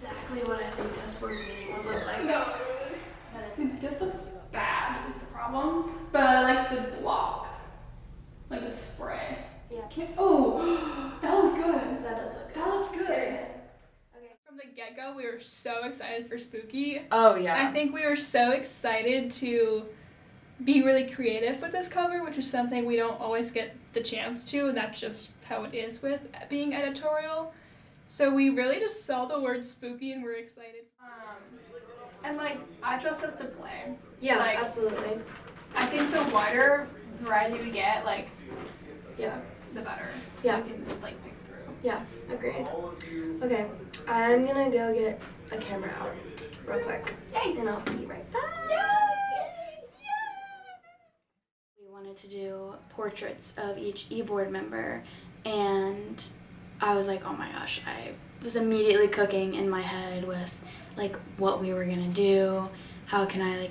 exactly what I think this sports meeting would look like. No, see, this looks bad is the problem, but I like the block, like the spray. Yeah. Oh, that looks good. That does look good. That looks good. Okay. From the get-go, we were so excited for Spooky. Oh, yeah. I think we were so excited to be really creative with this cover, which is something we don't always get the chance to, and that's just how it is with being editorial. So we really just saw the word spooky and we're excited. And like, I trust us to play. Yeah, like, absolutely. I think the wider variety we get, like, Yeah. the better. Yeah. So we can like pick through. Yeah, agreed. Okay, I'm gonna go get a camera out real quick. Yay! And I'll be right back. Yay! We wanted to do portraits of each e-board member, and I was like, oh my gosh, I was immediately cooking in my head with like what we were gonna do, how can I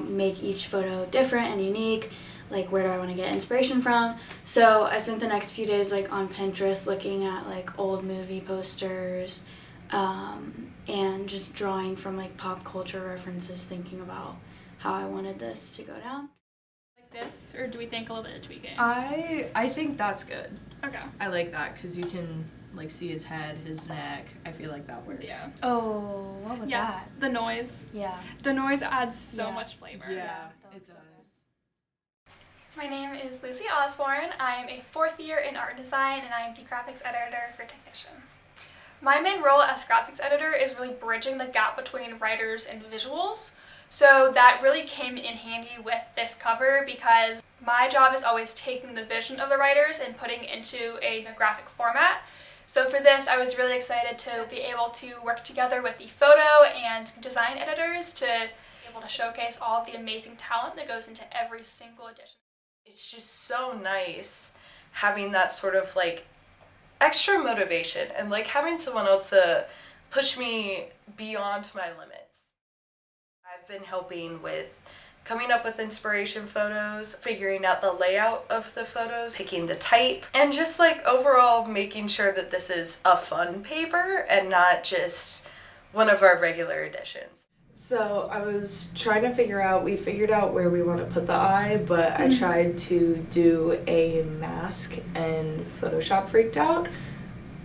make each photo different and unique, like where do I want to get inspiration from. So I spent the next few days like on Pinterest looking at like old movie posters, and just drawing from like pop culture references, thinking about how I wanted this to go down. Like this, or do we think a little bit of tweaking? I think that's good. Okay. I like that because you can like see his head, his neck. I feel like that works. Yeah. Oh, what was Yeah. that? The noise. Yeah. The noise adds so Yeah. much flavor. Yeah, that it looks so does. My name is Lucy Osborne. I am a fourth year in art design and I am the graphics editor for Technician. My main role as graphics editor is really bridging the gap between writers and visuals. So that really came in handy with this cover because my job is always taking the vision of the writers and putting it into a graphic format. So for this, I was really excited to be able to work together with the photo and design editors to be able to showcase all of the amazing talent that goes into every single edition. It's just so nice having that sort of like extra motivation and like having someone else to push me beyond my limits. I've been helping with coming up with inspiration photos, figuring out the layout of the photos, picking the type, and just like overall making sure that this is a fun paper and not just one of our regular editions. So I was trying to we figured out where we want to put the eye, but I tried to do a mask and Photoshop freaked out.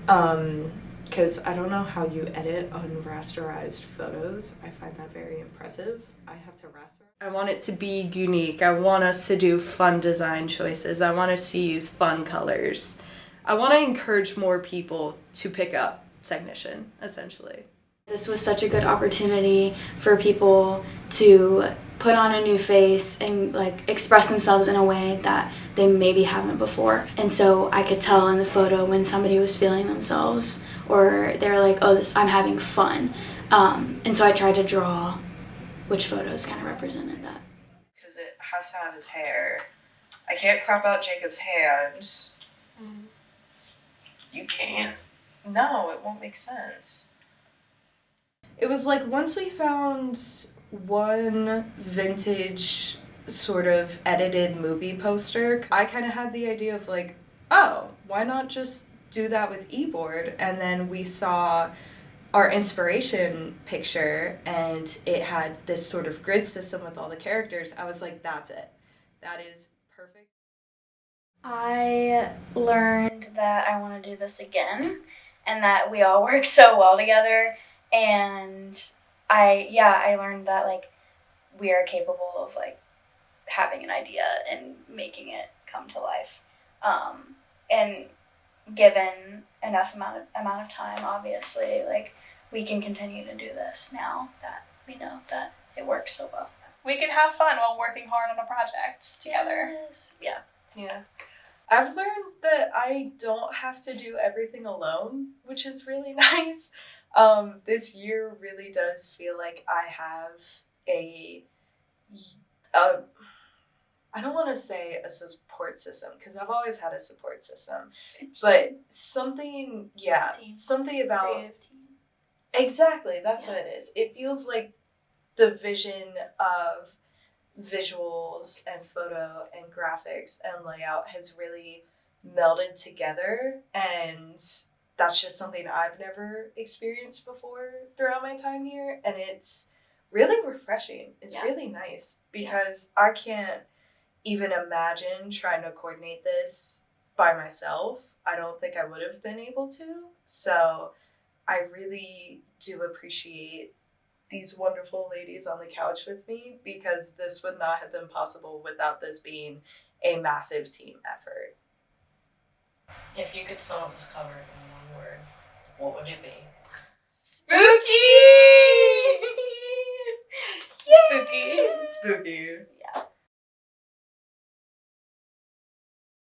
Because I don't know how you edit unrasterized photos. I find that very impressive. I have to raster. I want it to be unique. I want us to do fun design choices. I want us to use fun colors. I want to encourage more people to pick up Technician, essentially. This was such a good opportunity for people to put on a new face and like express themselves in a way that they maybe haven't before. And so I could tell in the photo when somebody was feeling themselves or they're like, oh, I'm having fun. And so I tried to draw which photos kind of represented that. Because it has to have his hair. I can't crop out Jacob's hands. You can. No, it won't make sense. It was like once we found one vintage sort of edited movie poster, I kind of had the idea of like, oh, why not just do that with eBoard? And then we saw our inspiration picture and it had this sort of grid system with all the characters. I was like, that's it. That is perfect. I learned that I want to do this again and that we all work so well together. And I learned that like we are capable of like having an idea and making it come to life. And given enough amount of time, obviously, like we can continue to do this now that we know that it works so well. We can have fun while working hard on a project together. Yes. Yeah. Yeah. I've learned that I don't have to do everything alone, which is really nice. This year really does feel like I have I don't want to say a support system because I've always had a support system, but something about Creative team. exactly, that's Yeah. what it is. It feels like the vision of visuals and photo and graphics and layout has really melded together, and that's just something I've never experienced before throughout my time here, and it's really refreshing. It's really nice because I can't even imagine trying to coordinate this by myself. I don't think I would have been able to. So I really do appreciate these wonderful ladies on the couch with me, because this would not have been possible without this being a massive team effort. If you could sum up this cover in one word, what would it be? Spooky! Spooky. Spooky.